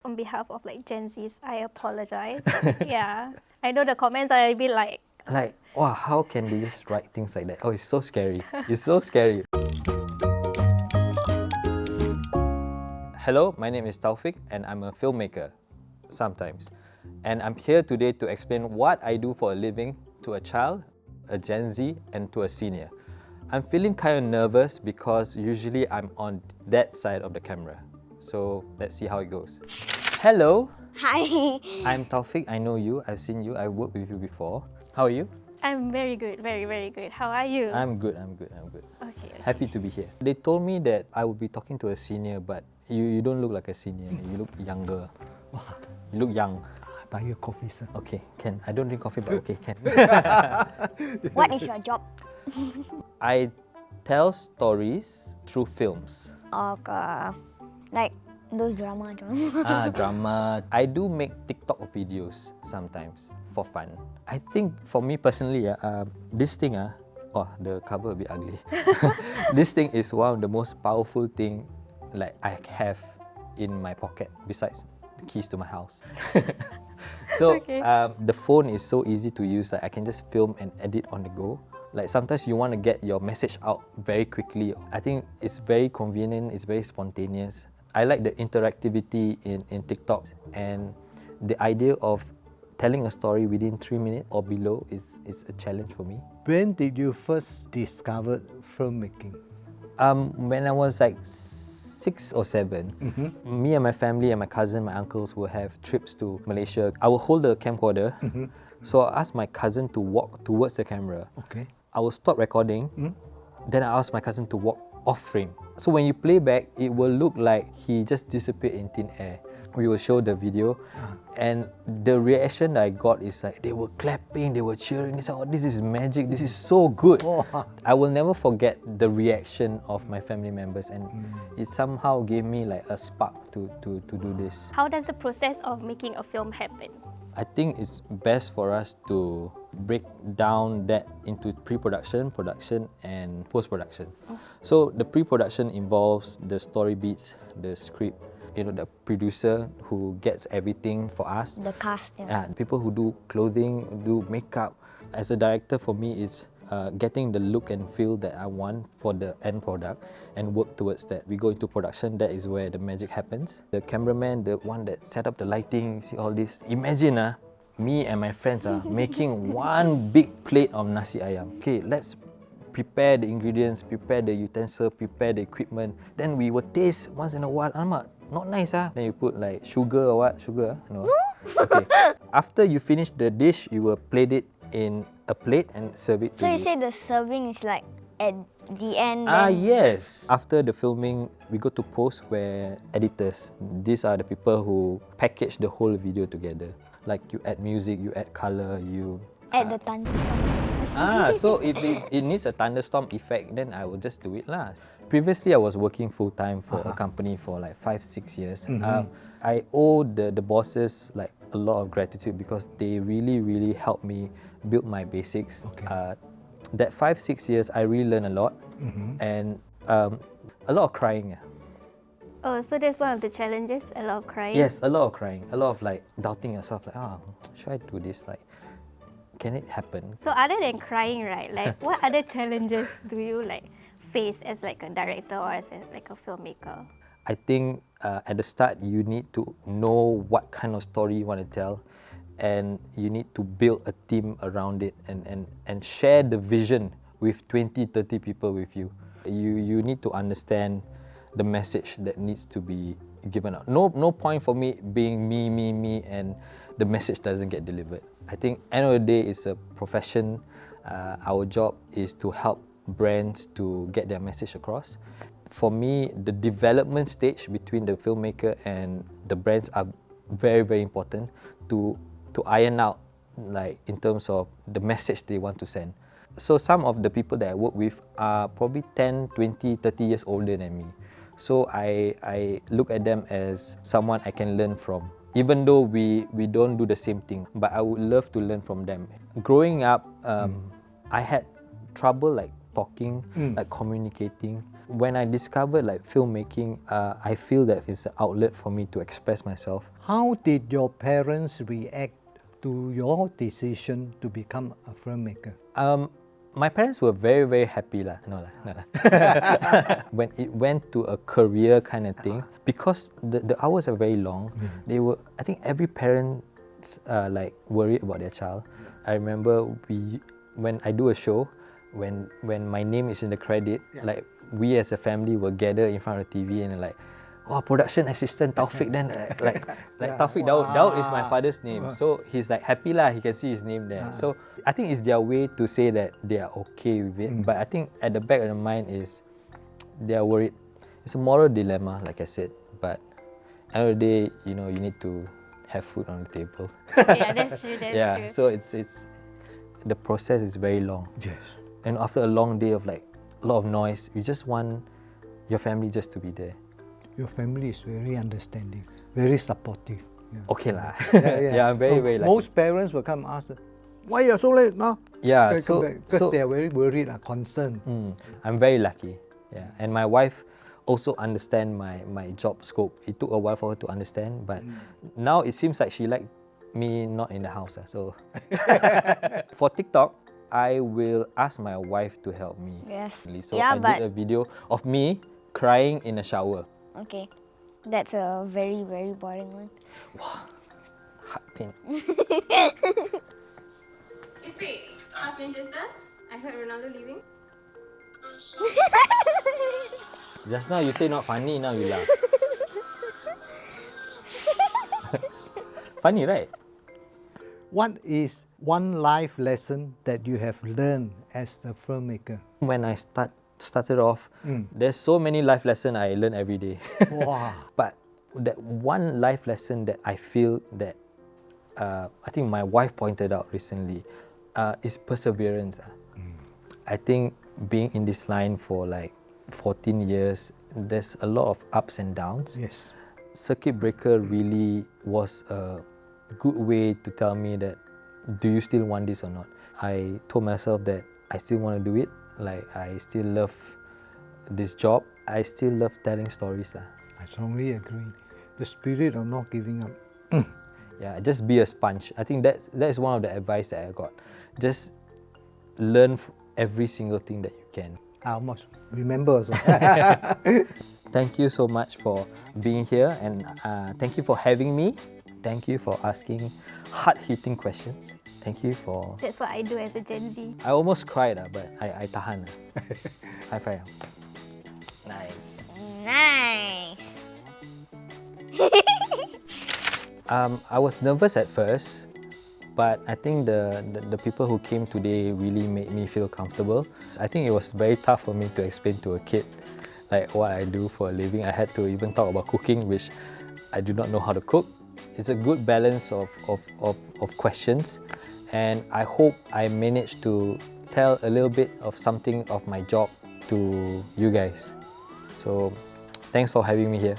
On behalf of like Gen Zs, I apologize. Yeah, I know the comments are a bit like, wow, how can they just write things like that? Oh, it's so scary. It's so scary. Hello, my name is Tawfik and I'm a filmmaker, sometimes. And I'm here today to explain what I do for a living to a child, a Gen Z, and to a senior. I'm feeling kind of nervous because usually I'm on that side of the camera. So let's see how it goes. Hello. Hi. I'm Tawfik. I know you. I've seen you. I've worked with you before. How are you? I'm very good, very, very good. How are you? I'm good. Okay. Happy to be here. They told me that I would be talking to a senior, but you don't look like a senior. You look younger. You look young. I buy you a coffee, sir. Okay, can. I don't drink coffee, but okay, can. What is your job? I tell stories through films. Okay. Like those drama. Drama. I do make TikTok videos sometimes for fun. I think for me personally, this thing, the cover a bit ugly. This thing is one of the most powerful thing like I have in my pocket besides the keys to my house. So Okay. The phone is so easy to use. Like I can just film and edit on the go. Like sometimes you want to get your message out very quickly. I think it's very convenient. It's very spontaneous. I like the interactivity in TikTok, and the idea of telling a story within 3 minutes or below is a challenge for me. When did you first discover filmmaking? When I was like 6 or 7, me and my family and my cousin, my uncles will have trips to Malaysia. I will hold the camcorder. So I ask my cousin to walk towards the camera. Okay. I will stop recording. Then I ask my cousin to walk off frame. So when you play back, it will look like he just disappeared in thin air. We will show the video, and the reaction that I got is like they were clapping, they were cheering. They said, "Oh, this is magic! This is so good!" I will never forget the reaction of my family members, and it somehow gave me like a spark to do this. How does the process of making a film happen? I think it's best for us to break down that into pre-production, production, and post-production. So the pre-production involves the story beats, the script, the producer who gets everything for us. The cast. People who do clothing, do makeup. As a director, for me, it's getting the look and feel that I want for the end product and work towards that. We go into production, that is where the magic happens. The cameraman, the one that set up the lighting, see all this. Imagine me and my friends are making one big plate of nasi ayam. Okay, let's prepare the ingredients, prepare the utensil, prepare the equipment. Then we will taste once in a while. Alamak, not nice. Then you put like sugar or what? Sugar? No. Okay. After you finish the dish, you will plate it in a plate and serve it to So you say the serving is like at the end? Yes. After the filming, we go to post where editors, these are the people who package the whole video together. Like you add music, you add color, you... At the thunderstorm. So if it needs a thunderstorm effect, then I will just do it lah. Previously, I was working full-time for a company for like 5-6 years. I owe the bosses like a lot of gratitude because they really helped me build my basics. Okay. That 5-6 years, I really learned a lot, and a lot of crying. Oh, so that's one of the challenges, a lot of crying? Yes, a lot of crying, a lot of like doubting yourself, like, should I do this? Like, can it happen? So other than crying, right, like what other challenges do you like face as like a director or as like a filmmaker? I think at the start, you need to know what kind of story you want to tell, and you need to build a team around it and share the vision with 20-30 people with you. You need to understand the message that needs to be given out. No point for me being me, and the message doesn't get delivered. I think end of the day, it's a profession. Our job is to help brands to get their message across. For me, the development stage between the filmmaker and the brands are very important to iron out, like in terms of the message they want to send. So some of the people that I work with are probably 10, 20, 30 years older than me. So I look at them as someone I can learn from. Even though we don't do the same thing, but I would love to learn from them. Growing up, I had trouble like talking, like communicating. when I discovered like filmmaking, I feel that it's an outlet for me to express myself. How did your parents react to your decision to become a filmmaker? My parents were very, very happy lah. No lah, no lah. When it went to a career kind of thing, because the hours are very long, they were, I think every parent like worried about their child. I remember when I do a show, when my name is in the credit, like we as a family will gather in front of the TV and like, oh, production assistant Tawfik, then like Tawfik Daud is my father's name, so he's like happy lah, he can see his name there. So I think it's their way to say that they are okay with it, but I think at the back of the mind is they are worried. It's a moral dilemma, like I said, but end of the day, you know, you need to have food on the table. Yeah, that's true. That's true. So it's the process is very long. Yes. And after a long day of like a lot of noise, you just want your family just to be there. Your family is very understanding, very supportive. Yeah. Okay lah. Yeah, I'm very, very lucky. Most parents will come ask, why you are so late now? Yeah, because they are very worried and concerned. I'm very lucky. Yeah, and my wife also understand my job scope. It took a while for her to understand, but now it seems like she liked me not in the house. So for TikTok, I will ask my wife to help me. Yes. So Yeah, I but- did a video of me crying in a shower. Okay. That's a very, very boring one. Heart pain. Tawfik, ask my sister. I heard Ronaldo leaving. Just now you say not funny, now you laugh. Funny, right? What is one life lesson that you have learned as a filmmaker? When I started off, there's so many life lessons I learn every day. Wow. But that one life lesson that I feel that I think my wife pointed out recently is perseverance. I think being in this line for like 14 years, there's a lot of ups and downs. Yes. Circuit breaker really was a good way to tell me that, do you still want this or not? I told myself that I still want to do it. Like, I still love this job. I still love telling stories lah. I strongly agree. The spirit of not giving up. Yeah, just be a sponge. I think that is one of the advice that I got. Just learn every single thing that you can. I almost remember also. Thank you so much for being here, and thank you for having me. Thank you for asking hard-hitting questions. Thank you for... That's what I do as a Gen Z. I almost cried, but I tahan. High five. Nice. Nice. I was nervous at first, but I think the people who came today really made me feel comfortable. I think it was very tough for me to explain to a kid like what I do for a living. I had to even talk about cooking, which I do not know how to cook. It's a good balance of questions, and I hope I managed to tell a little bit of something of my job to you guys. So thanks for having me here.